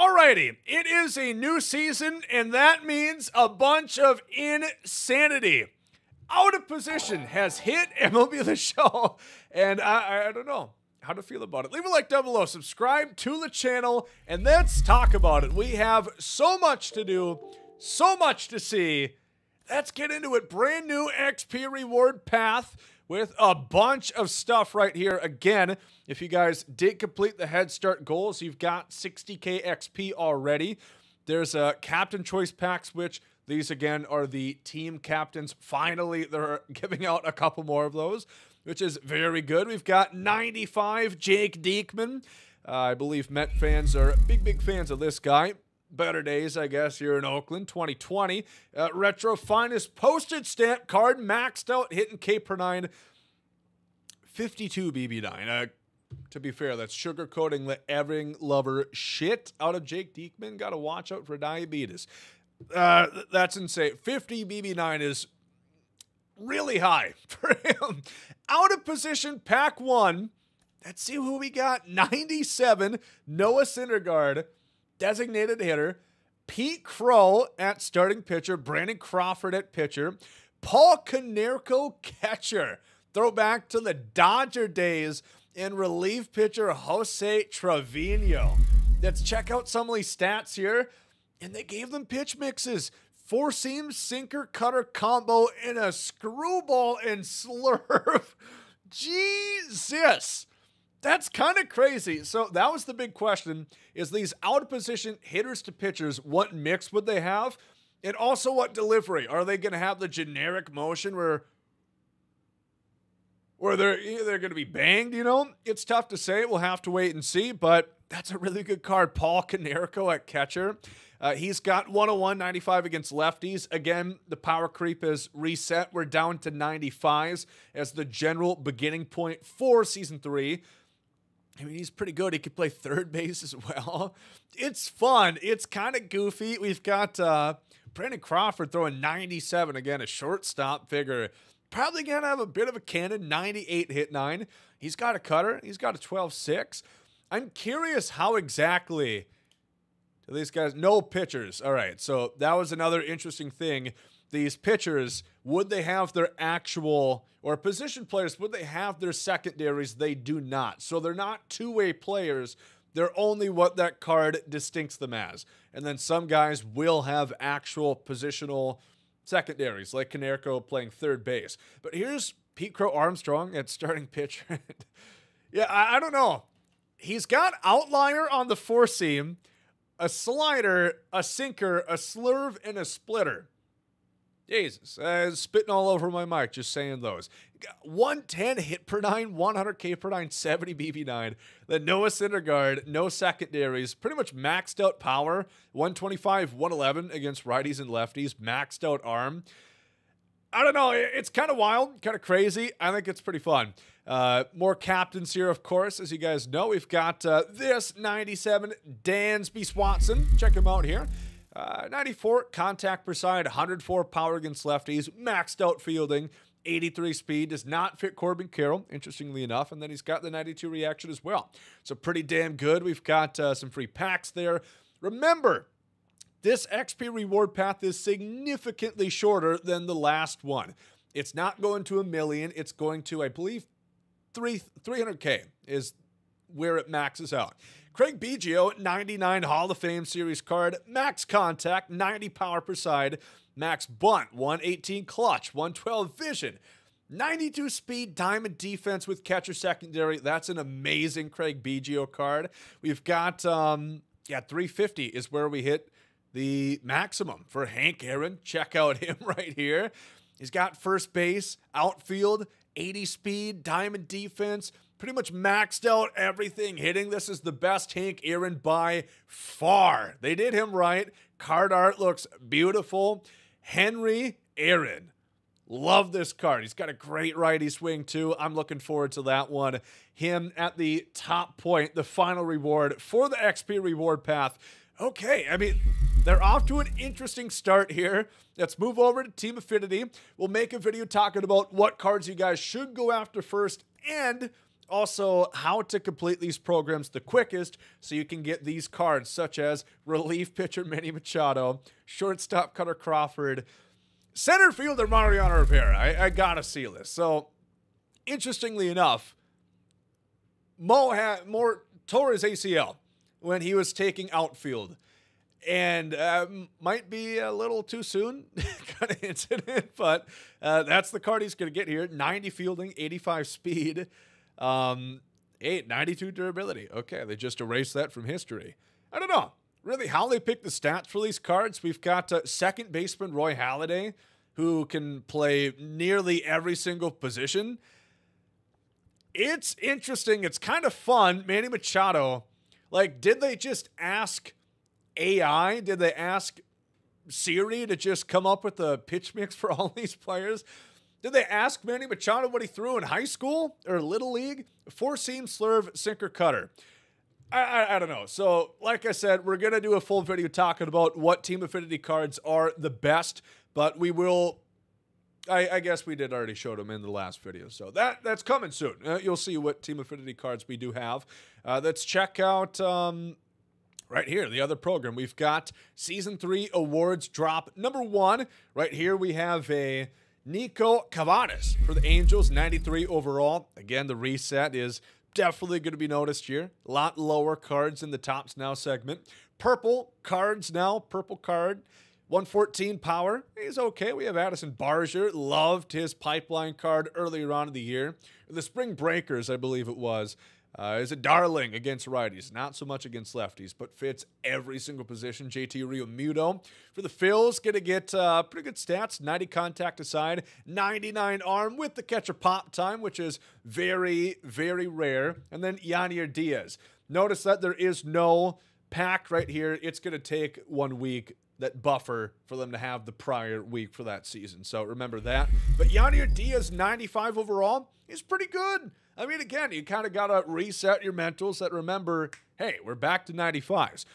Alrighty, it is a new season, and that means a bunch of insanity. Out of position has hit MLB The Show, and I don't know how to feel about it. Leave a like down below, subscribe to the channel, and let's talk about it. We have so much to do, so much to see. Let's get into it. Brand new XP reward path with a bunch of stuff right here. Again, if you guys did complete the Head Start goals, you've got 60k XP already. There's a Captain Choice Packs, which these again are the team captains. Finally, they're giving out a couple more of those, which is very good. We've got 95 Jake Diekman. I believe Met fans are big fans of this guy. Better days, I guess, here in Oakland, 2020. Retro Finest postage stamp card, maxed out, hitting K per 9. 52 BB9. To be fair, that's sugarcoating the everything lover shit out of Jake Diekman. Got to watch out for diabetes. That's insane. 50 BB9 is really high for him. Out of position, pack 1. Let's see who we got. 97, Noah Syndergaard. Designated hitter, Pete Crow at starting pitcher, Brandon Crawford at pitcher, Paul Konerko catcher. Throwback to the Dodger days, and relief pitcher Jose Trevino. Let's check out some of these stats here, and they gave them pitch mixes. 4-seam, sinker, cutter combo, and a screwball and slurve. Jesus! That's kind of crazy. So that was the big question, is these out of position hitters to pitchers, what mix would they have? And also what delivery? Are they going to have the generic motion where they're going to be banged, you know? It's tough to say. We'll have to wait and see, but that's a really good card. Paul Konerko at catcher. He's got 101, 95 against lefties. Again, the power creep is reset. We're down to 95s as the general beginning point for Season 3. I mean, he's pretty good. He could play third base as well. It's fun. It's kind of goofy. We've got Brandon Crawford throwing 97. Again, a shortstop figure. Probably going to have a bit of a cannon. 98 hit 9. He's got a cutter. He's got a 12-6. I'm curious how exactly do these guys... No pitchers. All right, so that was another interesting thing. These pitchers, would they have their actual... Or position players, would they have their secondaries? They do not. So they're not two-way players. They're only what that card distincts them as. And then some guys will have actual positional secondaries, like Konerko playing third base. But here's Pete Crow Armstrong at starting pitcher. Yeah, I don't know. He's got outlier on the 4-seam, a slider, a sinker, a slurve, and a splitter. Jesus, spitting all over my mic, just saying those. 110 hit per 9, 100 K per 9, 70 BB9. Then Noah Syndergaard, no secondaries, pretty much maxed out power. 125, 111 against righties and lefties, maxed out arm. I don't know, it's kind of wild, kind of crazy. I think it's pretty fun. More captains here, of course. As you guys know, we've got this 97 Dansby Swanson. Check him out here. 94 contact per side, 104 power against lefties, maxed out fielding, 83 speed, does not fit Corbin Carroll, interestingly enough, and then he's got the 92 reaction as well. So pretty damn good. We've got some free packs there. Remember, this XP reward path is significantly shorter than the last one. It's not going to 1 million. It's going to, I believe, 300K is where it maxes out. Craig Biggio, 99 Hall of Fame Series card, max contact, 90 power per side, max bunt, 118 clutch, 112 vision, 92 speed, diamond defense with catcher secondary. That's an amazing Craig Biggio card. We've got, 350 is where we hit the maximum for Hank Aaron. Check out him right here. He's got first base, outfield, 80 speed, diamond defense, pretty much maxed out everything hitting. This is the best Hank Aaron by far. They did him right. Card art looks beautiful. Henry Aaron. Love this card. He's got a great righty swing too. I'm looking forward to that one. Him at the top point, the final reward for the XP reward path. Okay, I mean, they're off to an interesting start here. Let's move over to Team Affinity. We'll make a video talking about what cards you guys should go after first and Also, how to complete these programs the quickest so you can get these cards, such as relief pitcher Manny Machado, shortstop Cutter Crawford, center fielder Mariano Rivera. I gotta see this. So, interestingly enough, Mo tore his ACL when he was taking outfield. And might be a little too soon kind of incident, but that's the card he's going to get here. 90 fielding, 85 speed, 92 durability. Okay, they just erased that from history. I don't know really how they pick the stats for these cards. We've got second baseman Roy Halladay, who can play nearly every single position. It's interesting. It's kind of fun. Manny Machado, like, did they just ask AI? Did they ask Siri to just come up with a pitch mix for all these players? Did they ask Manny Machado what he threw in high school or Little League? Four-seam, slurve, sinker, cutter. I don't know. So, like I said, we're going to do a full video talking about what Team Affinity cards are the best, but we will... I guess we did already show them in the last video, so that's coming soon. You'll see what Team Affinity cards we do have. Let's check out... right here, the other program. We've got Season 3 Awards Drop number 1. Right here we have a Nico Cavadas for the Angels, 93 overall. Again, the reset is definitely going to be noticed here. A lot lower cards in the Tops Now segment. Purple cards now, purple card. 114 power. He's okay. We have Addison Barger. Loved his pipeline card earlier on in the year. The Spring Breakers, I believe it was. Is a darling against righties, not so much against lefties, but fits every single position. JT Realmuto for the Phils, going to get pretty good stats, 90 contact aside, 99 arm with the catcher pop time, which is very, very rare. And then Yanier Diaz. Notice that there is no pack right here. It's going to take 1 week, that buffer, for them to have the prior week for that season. So remember that. But Yanier Diaz, 95 overall, is pretty good. I mean, again, you kind of got to reset your mentals that remember, hey, we're back to 95s.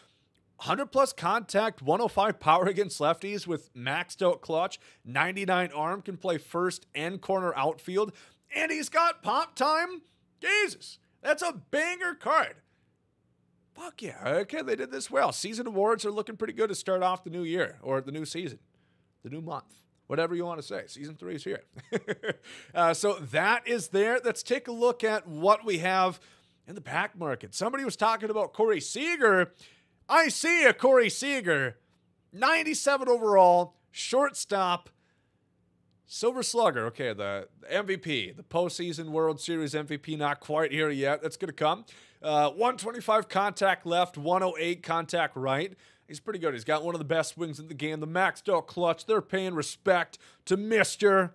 100-plus contact, 105 power against lefties with maxed out clutch, 99 arm, can play first and corner outfield, and he's got pop time. Jesus, that's a banger card. Fuck yeah. Okay, they did this well. Season awards are looking pretty good to start off the new year, or the new season, the new month. Whatever you want to say. Season 3 is here. So that is there. Let's take a look at what we have in the pack market. Somebody was talking about Corey Seager. I see a Corey Seager. 97 overall. Shortstop. Silver Slugger. Okay, the MVP. The postseason World Series MVP. Not quite here yet. That's going to come. 125 contact left. 108 contact right. He's pretty good. He's got one of the best swings in the game. The maxed out clutch. They're paying respect to Mr.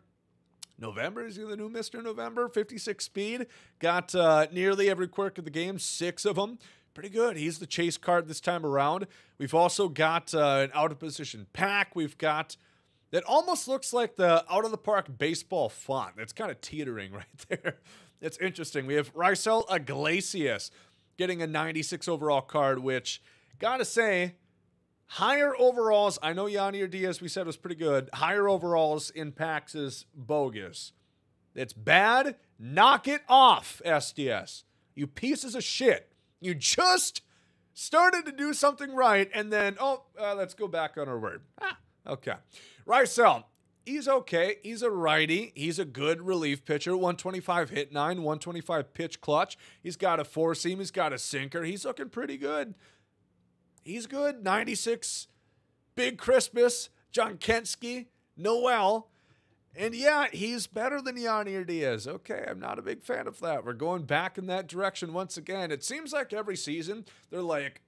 November. Is he the new Mr. November? 56 speed. Got nearly every quirk of the game. 6 of them. Pretty good. He's the chase card this time around. We've also got an out of position pack. We've got that almost looks like the out of the park baseball font. That's kind of teetering right there. It's interesting. We have Raisel Iglesias getting a 96 overall card, which, gotta say, higher overalls. I know Yanier Diaz, we said, was pretty good. Higher overalls in packs is bogus. It's bad. Knock it off, SDS. You pieces of shit. You just started to do something right, and then, let's go back on our word. Okay. Raisel, he's okay. He's a righty. He's a good relief pitcher. 125 hit 9, 125 pitch clutch. He's got a four-seam. He's got a sinker. He's looking pretty good. He's good. 96. Big Christmas. John Kensky. Noel. And yeah, he's better than Yanier Diaz. Okay, I'm not a big fan of that. We're going back in that direction once again. It seems like every season they're like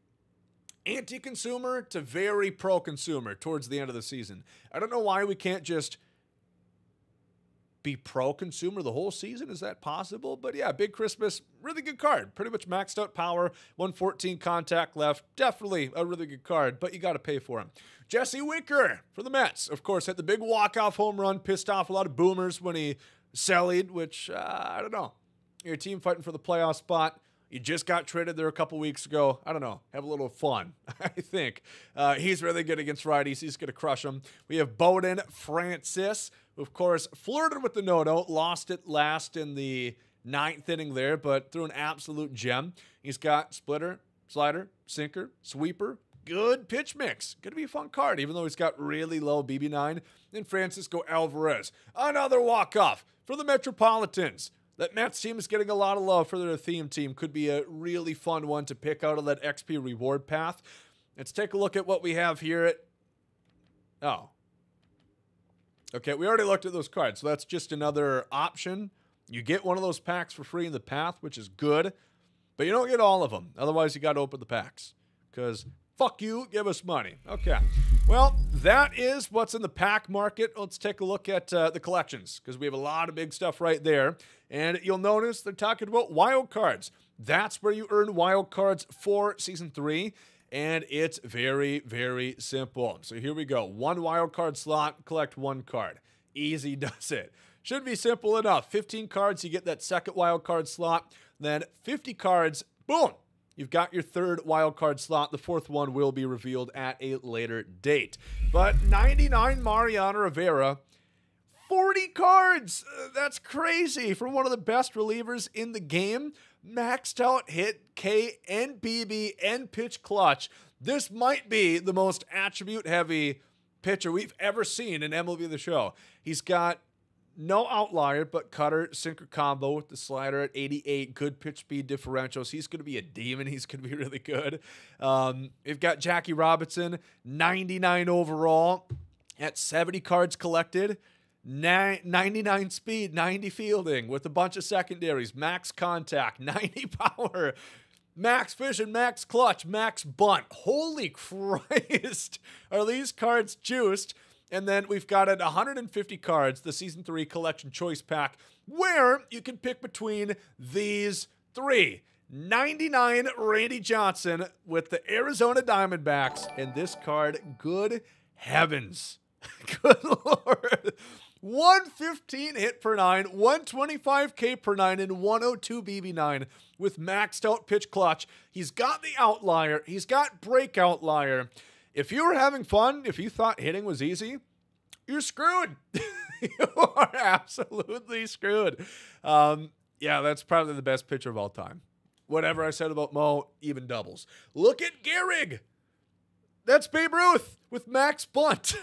anti-consumer to very pro-consumer towards the end of the season. I don't know why we can't just be pro-consumer the whole season. Is that possible? But yeah, Big Christmas, really good card. Pretty much maxed out power, 114 contact left. Definitely a really good card, but you got to pay for him. Jesse Winker for the Mets. Of course, had the big walk-off home run, pissed off a lot of boomers when he sallied, which, I don't know. Your team fighting for the playoff spot. You just got traded there a couple weeks ago. I don't know. Have a little fun, I think. He's really good against righties. He's going to crush them. We have Bowden Francis, who, of course, flirted with the no-no. Lost it last in the ninth inning there, but threw an absolute gem. He's got splitter, slider, sinker, sweeper, good pitch mix. Going to be a fun card, even though he's got really low BB9. And Francisco Alvarez, another walk-off for the Metropolitans. That Mets team is getting a lot of love for their theme team. Could be a really fun one to pick out of that XP reward path. Let's take a look at what we have here at... Oh. Okay, we already looked at those cards, so that's just another option. You get one of those packs for free in the path, which is good, but you don't get all of them. Otherwise, you got to open the packs, because fuck you, give us money. Okay, well, that is what's in the pack market. Let's take a look at the collections, because we have a lot of big stuff right there, and you'll notice they're talking about wild cards. That's where you earn wild cards for Season 3, and it's very, very simple. So here we go. One wild card slot, collect one card. Easy does it. Should be simple enough. 15 cards, you get that second wild card slot. Then 50 cards, boom, you've got your third wild card slot. The fourth one will be revealed at a later date. But 99 Mariano Rivera, 40 cards. That's crazy for one of the best relievers in the game. Maxed out hit, K, and BB, and pitch clutch. This might be the most attribute-heavy pitcher we've ever seen in MLB The Show. He's got no outlier, but cutter, sinker combo with the slider at 88. Good pitch speed differentials. He's going to be a demon. He's going to be really good. We've got Jackie Robinson, 99 overall at 70 cards collected. 99 speed, 90 fielding with a bunch of secondaries. Max contact, 90 power. Max vision, max clutch, max bunt. Holy Christ, are these cards juiced? And then we've got at 150 cards, the Season 3 Collection Choice Pack, where you can pick between these three. 99 Randy Johnson with the Arizona Diamondbacks. And this card, good heavens. Good Lord. 115 hit per 9, 125 K per 9, and 102 BB9 with maxed out pitch clutch. He's got the outlier. He's got break outlier. If you were having fun, if you thought hitting was easy, you're screwed. You are absolutely screwed. Yeah, that's probably the best pitcher of all time. Whatever I said about Mo, even doubles. Look at Gehrig. That's Babe Ruth with max bunt.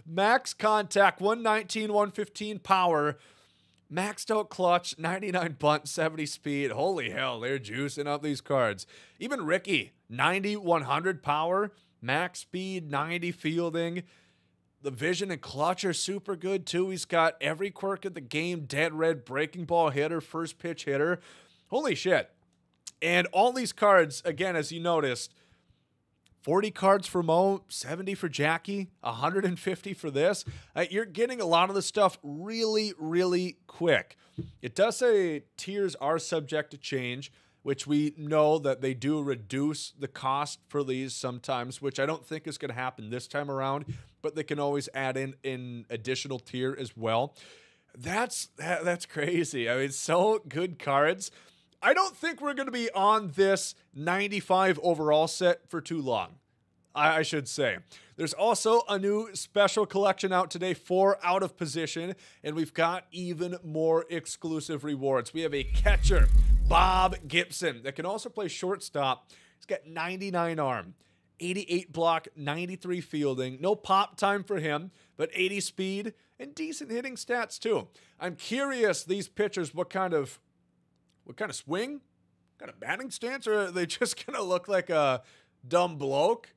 Max contact, 119, 115 power. Maxed out clutch, 99 bunt, 70 speed. Holy hell, they're juicing up these cards. Even Ricky, 90, 100 power. Max speed, 90 fielding. The vision and clutch are super good too. He's got every quirk of the game. Dead red, breaking ball hitter, first pitch hitter. Holy shit. And all these cards, again, as you noticed, 40 cards for Mo, 70 for Jackie, 150 for this. You're getting a lot of the stuff really, really quick. It does say tiers are subject to change, which we know that they do reduce the cost for these sometimes, which I don't think is going to happen this time around, but they can always add in additional tier as well. That's crazy. I mean, so good cards. I don't think we're going to be on this 95 overall set for too long, I should say. There's also a new special collection out today for Out of Position, and we've got even more exclusive rewards. We have a catcher, Bob Gibson, that can also play shortstop. He's got 99 arm, 88 block, 93 fielding. No pop time for him, but 80 speed and decent hitting stats too. I'm curious, these pitchers, what kind of swing? Got a batting stance, or are they just going to look like a dumb bloke?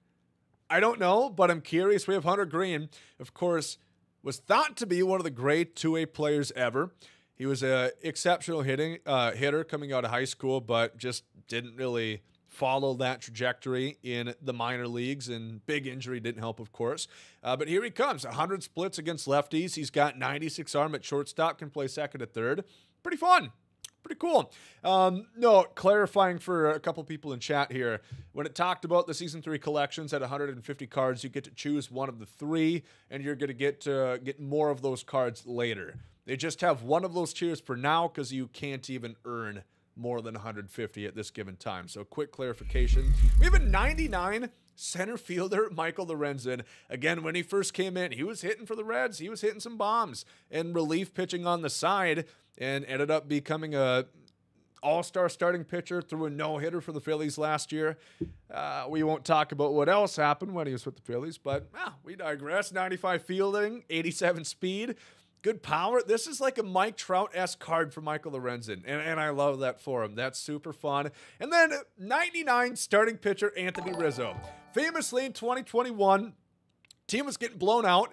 I don't know, but I'm curious. We have Hunter Green, of course, was thought to be one of the great 2A players ever. He was an exceptional hitter coming out of high school, but just didn't really follow that trajectory in the minor leagues, and big injury didn't help, of course. But here he comes, 100 splits against lefties. He's got 96 arm at shortstop, can play second to third. Pretty fun. Pretty cool. No, clarifying for a couple people in chat here. When it talked about the Season 3 collections at 150 cards, you get to choose one of the three, and you're going to get more of those cards later. They just have one of those tiers for now because you can't even earn more than 150 at this given time. So quick clarification. We have a 99 center fielder, Michael Lorenzen. Again, when he first came in, he was hitting for the Reds. He was hitting some bombs and relief pitching on the side. and ended up becoming a all-star starting pitcher, threw a no-hitter for the Phillies last year. We won't talk about what else happened when he was with the Phillies, but we digress. 95 fielding, 87 speed, good power. This is like a Mike Trout-esque card for Michael Lorenzen, and I love that for him. That's super fun. And then 99 starting pitcher Anthony Rizzo. Famously in 2021, team was getting blown out.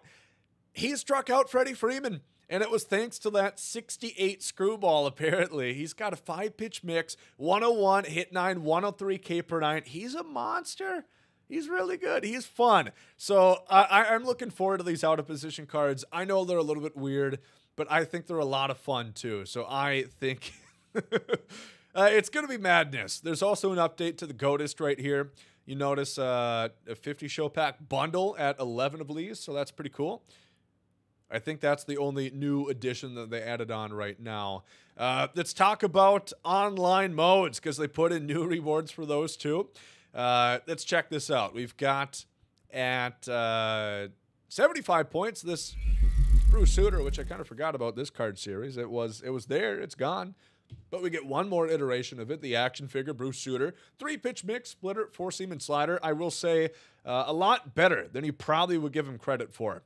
He struck out Freddie Freeman. And it was thanks to that 68 screwball, apparently. He's got a 5-pitch mix, 101, hit 9, 103 K per 9. He's a monster. He's really good. He's fun. So I'm looking forward to these out-of-position cards. I know they're a little bit weird, but I think they're a lot of fun, too. So I think it's going to be madness. There's also an update to the GOATist right here. You notice a 50 show pack bundle at 11 of these, so that's pretty cool. I think that's the only new addition that they added on right now. Let's talk about online modes because they put in new rewards for those too. Let's check this out. We've got at 75 points this Bruce Sutter, which I kind of forgot about this card series. It was there. It's gone. But we get one more iteration of it, the action figure, Bruce Sutter. 3-pitch mix, splitter, 4-seam, and slider. I will say a lot better than you probably would give him credit for.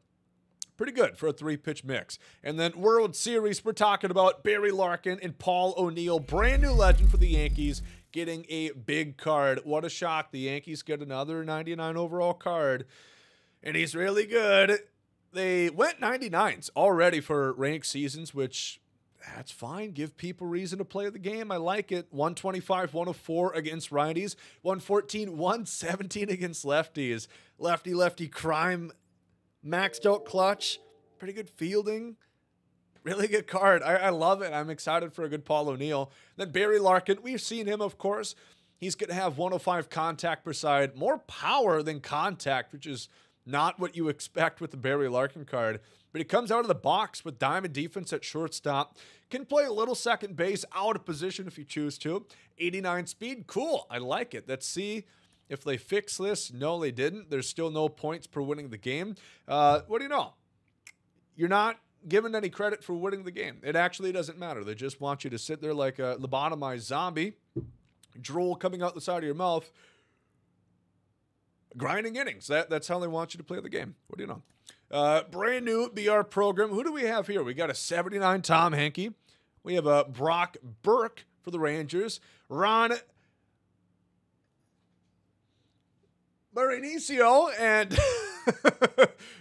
Pretty good for a 3-pitch mix. And then World Series, we're talking about Barry Larkin and Paul O'Neill, brand new legend for the Yankees, getting a big card. What a shock. The Yankees get another 99 overall card, and he's really good. They went 99s already for ranked seasons, which that's fine. Give people reason to play the game. I like it. 125, 104 against righties, 114, 117 against lefties. Lefty crime. Maxed out clutch, pretty good fielding, really good card. I love it. I'm excited for a good Paul O'Neill. Then Barry Larkin, we've seen him, of course. He's going to have 105 contact per side, more power than contact, which is not what you expect with the Barry Larkin card. But he comes out of the box with diamond defense at shortstop. Can play a little second base, out of position if you choose to. 89 speed, cool. I like it. Let's see if they fix this. No, they didn't. There's still no points per winning the game. What do you know? You're not given any credit for winning the game. It actually doesn't matter. They just want you to sit there like a lobotomized zombie, drool coming out the side of your mouth, grinding innings. That's how they want you to play the game. What do you know? Brand new BR program. Who do we have here? We got a 79 Tom Henke. We have a Brock Burke for the Rangers. Ron Mauricio and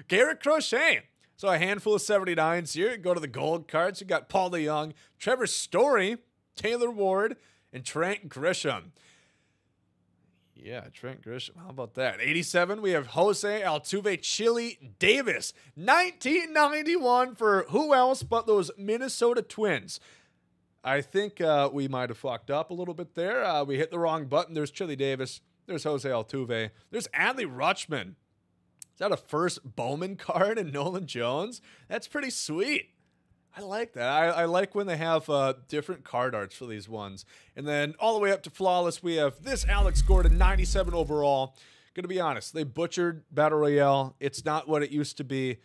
Garrett Crochet. So a handful of 79s here. Go to the gold cards. You got Paul DeYoung, Trevor Story, Taylor Ward, and Trent Grisham. Yeah, Trent Grisham. How about that? 87, we have Jose Altuve, Chili Davis. 1991 for who else but those Minnesota Twins. I think we might have fucked up a little bit there. We hit the wrong button. There's Chili Davis. There's Jose Altuve. There's Adley Rutschman. Is that a first Bowman card in Nolan Jones? That's pretty sweet. I like that. I like when they have different card arts for these ones. And then all the way up to flawless, we have this Alex Gordon, 97 overall. Gonna be honest, they butchered Battle Royale. It's not what it used to be.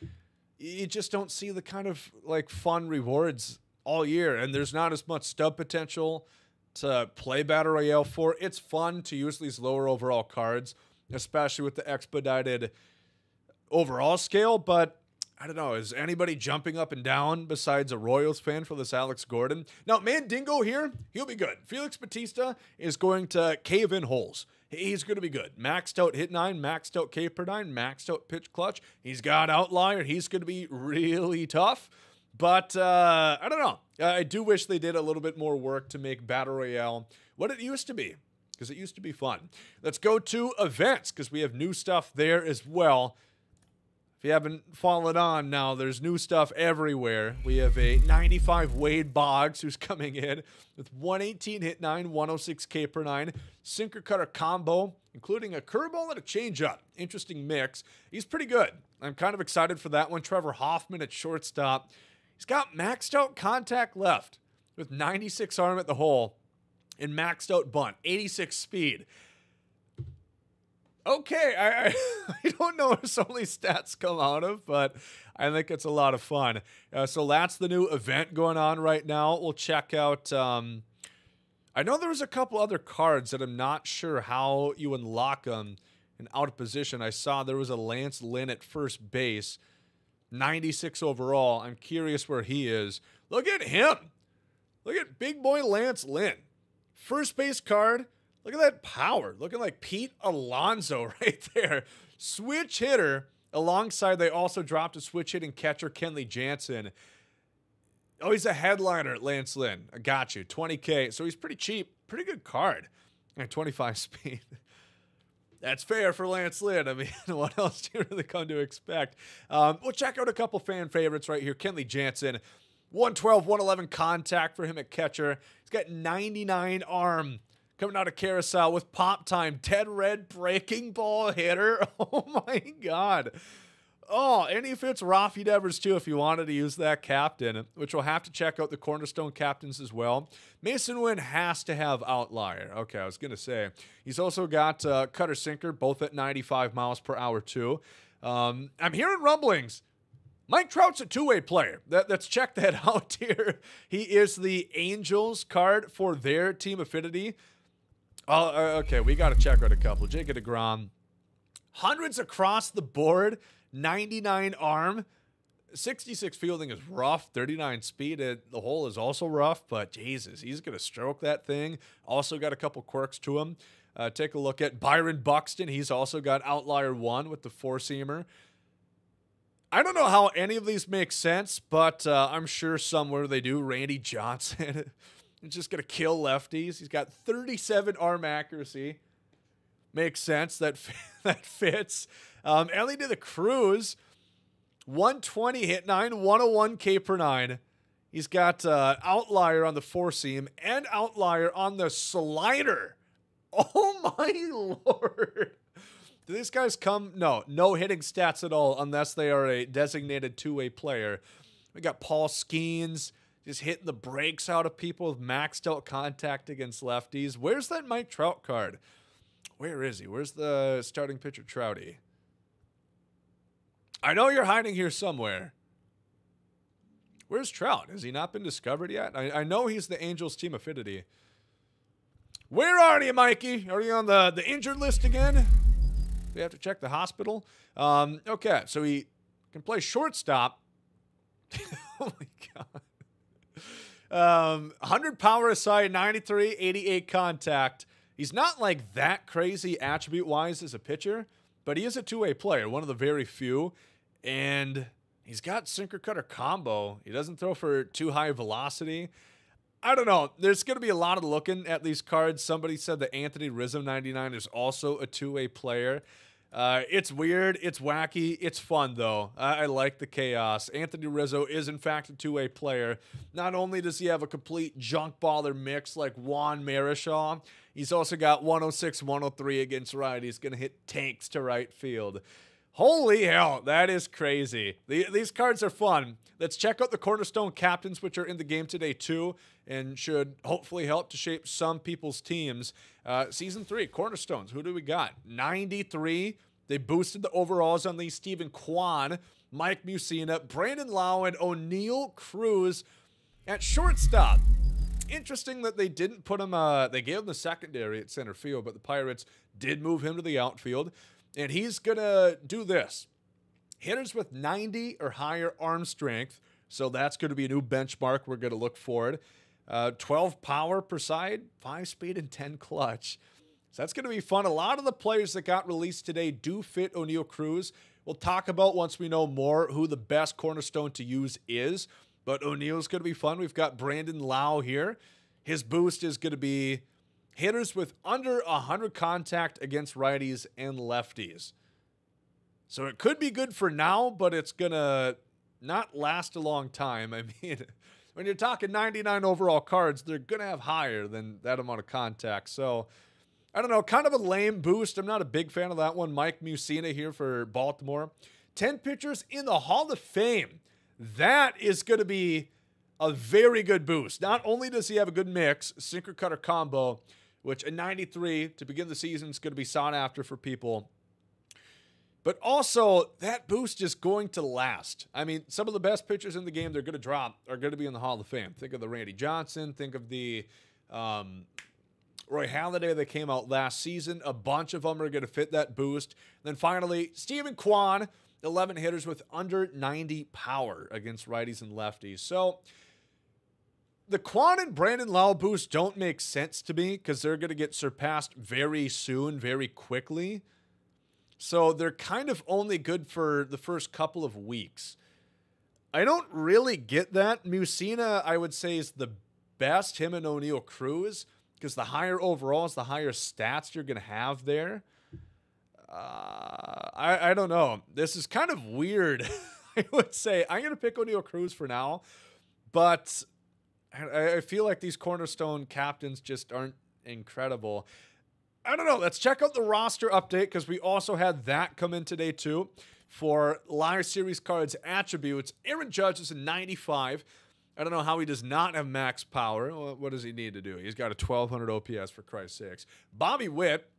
You just don't see the kind of like fun rewards all year, and there's not as much stub potential to play Battle Royale for. It's fun to use these lower overall cards, especially with the expedited overall scale, but I don't know, is anybody jumping up and down besides a Royals fan for this Alex Gordon? Now, Mandingo here, he'll be good. Felix Bautista is going to cave in holes. He's going to be good. Maxed out hit 9, maxed out K per 9, maxed out pitch clutch. He's got outlier. He's going to be really tough. But I don't know. I do wish they did a little bit more work to make Battle Royale what it used to be, because it used to be fun. Let's go to events, because we have new stuff there as well. If you haven't followed on now, there's new stuff everywhere. We have a 95 Wade Boggs who's coming in with 118 hit 9, 106 K per 9, sinker cutter combo, including a curveball and a changeup. Interesting mix. He's pretty good. I'm kind of excited for that one. Trevor Hoffman at shortstop. He's got maxed out contact left with 96 arm at the hole and maxed out bunt, 86 speed. Okay, I don't know if so many stats come out of, but I think it's a lot of fun. So that's the new event going on right now. We'll check out. I know there was a couple other cards that I'm not sure how you unlock them and out of position. I saw there was a Lance Lynn at first base, 96 overall. I'm curious where he is. Look at him. Look at big boy Lance Lynn. First base card. Look at that power. Looking like Pete Alonso right there. Switch hitter. Alongside, they also dropped a switch hitting catcher, Kenley Jansen. Oh, he's a headliner, Lance Lynn. I got you. 20K. So he's pretty cheap. Pretty good card. And 25 speed. That's fair for Lance Lynn. I mean, what else do you really come to expect? We'll check out a couple fan favorites right here. Kenley Jansen. 112, 111 contact for him at catcher. He's got 99 arm. Coming out of Carousel with pop time. Dead red breaking ball hitter. Oh, my God. Oh, and he fits Rafi Devers, too, if you wanted to use that captain, which we'll have to check out the Cornerstone captains as well. Mason Wynn has to have outlier. Okay, I was going to say. He's also got cutter sinker, both at 95 miles per hour, too. I'm hearing rumblings. Mike Trout's a two-way player. Let's check that out here. He is the Angels card for their team Affinity. Oh, okay, we got to check out a couple. Jacob deGrom. Hundreds across the board. 99 arm. 66 fielding is rough. 39 speed. The hole is also rough, but Jesus, he's going to stroke that thing. Also got a couple quirks to him. Take a look at Byron Buxton. He's also got outlier 1 with the four-seamer. I don't know how any of these make sense, but I'm sure somewhere they do. Randy Johnson. He's just going to kill lefties. He's got 37 arm accuracy. Makes sense. That fits. Ellie De La Cruz, 120 hit 9, 101 K per 9. He's got outlier on the four seam and outlier on the slider. Oh, my Lord. Do these guys come? No hitting stats at all unless they are a designated two-way player. We got Paul Skeens. Just hitting the brakes out of people with maxed out contact against lefties. Where's that Mike Trout card? Where is he? Where's the starting pitcher Trouty? I know you're hiding here somewhere. Where's Trout? Has he not been discovered yet? I know he's the Angels team Affinity. Where are you, Mikey? Are you on the injured list again? We have to check the hospital. Okay, so he can play shortstop. Oh, my God. 100 power aside, 93, 88 contact. He's not like that crazy attribute-wise as a pitcher, but he is a two-way player, one of the very few. And he's got sinker cutter combo. He doesn't throw for too high velocity. I don't know. There's going to be a lot of looking at these cards. Somebody said that Anthony Rizzo 99 is also a two-way player. It's weird. It's wacky. It's fun, though. I like the chaos. Anthony Rizzo is, in fact, a two-way player. Not only does he have a complete junk baller mix like Juan Marichal, he's also got 106, 103 against right. He's going to hit tanks to right field. Holy hell, that is crazy. These cards are fun. Let's check out the Cornerstone captains, which are in the game today, too, and should hopefully help to shape some people's teams. Season 3, Cornerstones. Who do we got? 93. They boosted the overalls on these. Stephen Kwan, Mike Mussina, Brandon Lau, and O'Neill Cruz at shortstop. Interesting that they didn't put him, they gave him the secondary at center field, but the Pirates did move him to the outfield. And he's going to do this. Hitters with 90 or higher arm strength. So that's going to be a new benchmark we're going to look forward. 12 power per side, 5 speed, and 10 clutch. So that's going to be fun. A lot of the players that got released today do fit O'Neill Cruz. We'll talk about once we know more who the best Cornerstone to use is. But O'Neill's going to be fun. We've got Brandon Lau here. His boost is going to be hitters with under 100 contact against righties and lefties. So it could be good for now, but it's going to not last a long time. I mean, when you're talking 99 overall cards, they're going to have higher than that amount of contact. So, I don't know, kind of a lame boost. I'm not a big fan of that one. Mike Mussina here for Baltimore. 10 pitchers in the Hall of Fame. That is going to be a very good boost. Not only does he have a good mix, sinker cutter combo, which a 93 to begin the season is going to be sought after for people. But also, that boost is going to last. I mean, some of the best pitchers in the game they're going to drop are going to be in the Hall of Fame. Think of the Randy Johnson. Think of the Roy Halladay that came out last season. A bunch of them are going to fit that boost. And then finally, Steven Kwan, 11 hitters with under 90 power against righties and lefties. So the Kwan and Brandon Lau boosts don't make sense to me because they're going to get surpassed very soon, very quickly. So they're kind of only good for the first couple of weeks. I don't really get that. Musina, I would say, is the best, him and O'Neal Cruz, because the higher overalls, the higher stats you're going to have there. I don't know. This is kind of weird. I would say I'm going to pick O'Neal Cruz for now, but I feel like these cornerstone captains just aren't incredible. I don't know. Let's check out the roster update because we also had that come in today too for live series cards attributes. Aaron Judge is a 95. I don't know how he does not have max power. What does he need to do? He's got a 1200 OPS for Christ's sakes. Bobby Witt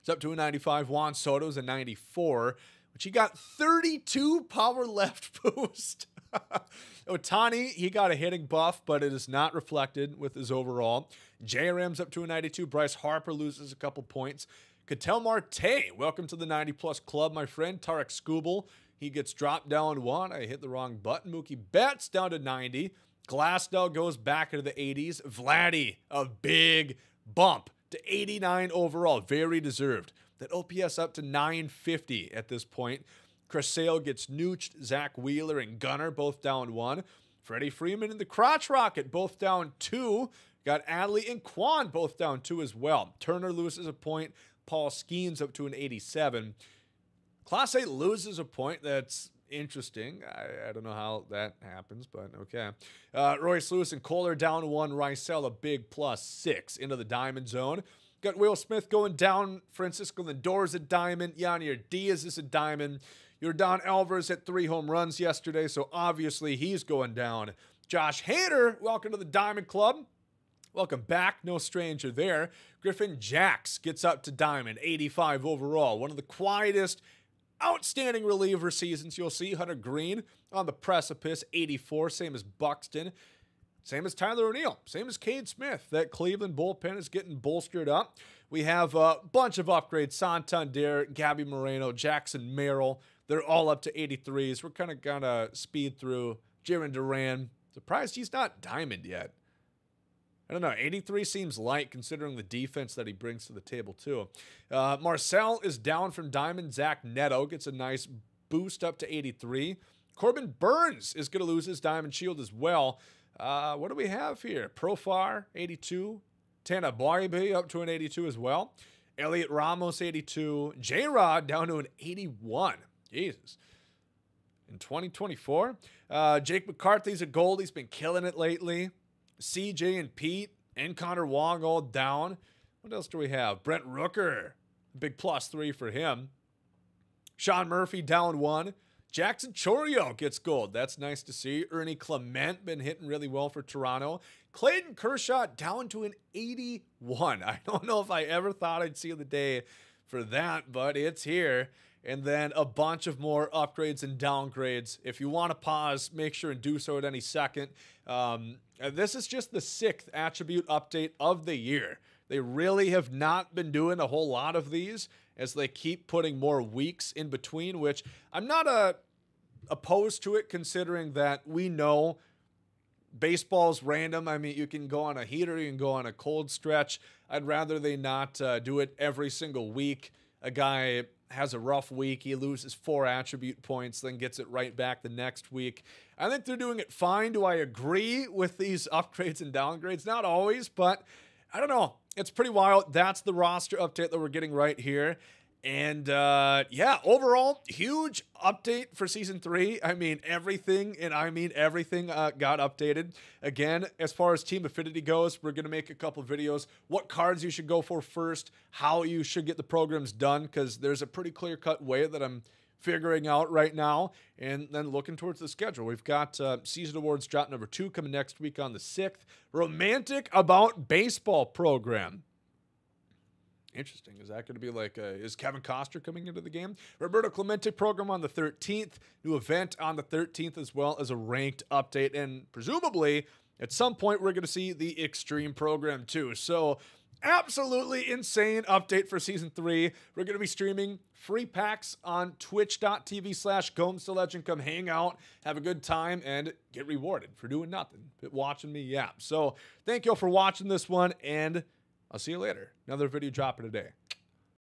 is up to a 95. Juan Soto's a 94, which he got 32 power left boost. Ohtani, he got a hitting buff, but it is not reflected with his overall. JRM's up to a 92. Bryce Harper loses a couple points. Ketel Marte, welcome to the 90-plus club, my friend. Tarek Skubal, he gets dropped down 1. I hit the wrong button. Mookie Betts down to 90. Glasnow goes back into the 80s. Vladdy, a big bump to 89 overall. Very deserved. That OPS up to 950 at this point. Chris Sale gets nooched. Zach Wheeler and Gunnar both down 1. Freddie Freeman and the Crotch Rocket both down 2. Got Adley and Kwan both down 2 as well. Turner loses a point. Paul Skeens up to an 87. Class A loses a point. That's interesting. I don't know how that happens, but okay. Royce Lewis and Kohler down 1. Rysel a big +6 into the diamond zone. Got Will Smith going down. Francisco Lindor's a diamond. Yanier Diaz is a diamond. Yordan Alvarez hit 3 home runs yesterday, so obviously he's going down. Josh Hader, welcome to the Diamond Club. Welcome back, no stranger there. Griffin Jax gets up to diamond, 85 overall. One of the quietest, outstanding reliever seasons you'll see. Hunter Green on the precipice, 84, same as Buxton. Same as Tyler O'Neill, same as Cade Smith. That Cleveland bullpen is getting bolstered up. We have a bunch of upgrades. Santander, Gabby Moreno, Jackson Merrill. They're all up to 83s. We're kind of going to speed through Jarren Duran. Surprised he's not diamond yet. I don't know. 83 seems light considering the defense that he brings to the table too. Marcel is down from diamond. Zach Neto gets a nice boost up to 83. Corbin Burns is going to lose his diamond shield as well. What do we have here? Profar, 82. Tana Boybe up to an 82 as well. Elliot Ramos, 82. J-Rod down to an 81. Jesus. In 2024. Jake McCarthy's a gold. He's been killing it lately. CJ and Pete and Connor Wong all down. What else do we have? Brent Rooker. Big +3 for him. Sean Murphy down 1. Jackson Chorio gets gold. That's nice to see. Ernie Clement been hitting really well for Toronto. Clayton Kershaw down to an 81. I don't know if I ever thought I'd see the day for that, but it's here. And then a bunch of more upgrades and downgrades. If you want to pause, make sure and do so at any second. This is just the 6th attribute update of the year. They really have not been doing a whole lot of these as they keep putting more weeks in between, which I'm not opposed to it considering that we know baseball's random. I mean, you can go on a heater, you can go on a cold stretch. I'd rather they not do it every single week. A guy has a rough week, he loses 4 attribute points, then gets it right back the next week. I think they're doing it fine. Do I agree with these upgrades and downgrades? Not always, but I don't know. It's pretty wild. That's the roster update that we're getting right here. And yeah, overall, huge update for Season 3. I mean, everything, and I mean everything got updated. Again, as far as Team Affinity goes, we're going to make a couple videos. What cards you should go for first, how you should get the programs done, because there's a pretty clear-cut way that I'm figuring out right now, and then looking towards the schedule. We've got Season Awards drop number 2 coming next week on the 6th. Romantic About Baseball program. Interesting. Is that going to be like, is Kevin Costner coming into the game? Roberto Clemente program on the 13th. New event on the 13th, as well as a ranked update. And presumably, at some point, we're going to see the Extreme program too. So, absolutely insane update for Season 3. We're going to be streaming free packs on twitch.tv/GomesDaLegend. Come hang out, have a good time, and get rewarded for doing nothing but watching me yap. So, thank you all for watching this one, and I'll see you later. Another video dropping today.